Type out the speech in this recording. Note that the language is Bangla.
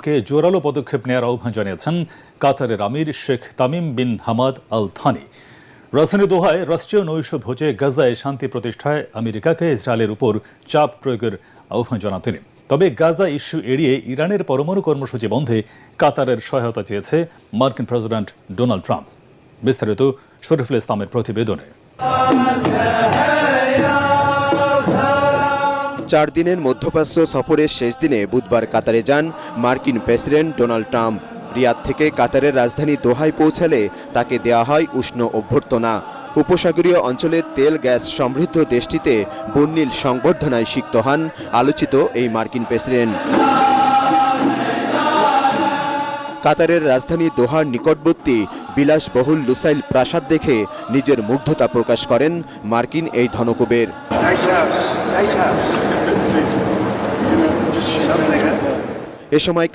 দোহাকে জোরালো পদক্ষেপ নেওয়ার আহ্বান জানিয়েছেন কাতারের আমির শেখ Tamim bin Hamad Al Thani. রাজধানী দোহায় রাষ্ট্রীয় নৈশ ভোজে গাজায় শান্তি প্রতিষ্ঠায় আমেরিকাকে ইসরায়েলের উপর চাপ প্রয়োগের আহ্বান জানান তিনি। তবে গাজা ইস্যু এড়িয়ে ইরানের পরমাণু কর্মসূচি বন্ধে কাতারের সহায়তা চেয়েছে মার্কিন প্রেসিডেন্ট ডোনাল্ড ট্রাম্প। বিস্তারিত শরীফুল ইসলামের প্রতিবেদনে। 4 দিনের মধ্যপ্রাচ্য সফরের শেষ দিনে বুধবার কাতারে যান মার্কিন প্রেসিডেন্ট ডোনাল্ড ট্রাম্প। রিয়াদ থেকে কাতারের রাজধানী দোহায় পৌঁছালে তাকে দেয়া হয় উষ্ণ অভ্যর্থনা। উপসাগরীয় অঞ্চলের তেল গ্যাস সমৃদ্ধ দেশটিতে বর্ণিল সংবর্ধনায় সিক্ত হন আলোচিত এই মার্কিন প্রেসিডেন্ট। কাতারের রাজধানী দোহার নিকটবর্তী বিলাসবহুল লুসাইল প্রাসাদ দেখে নিজের মুগ্ধতা প্রকাশ করেন মার্কিন এই ধনকুবের। এ সময়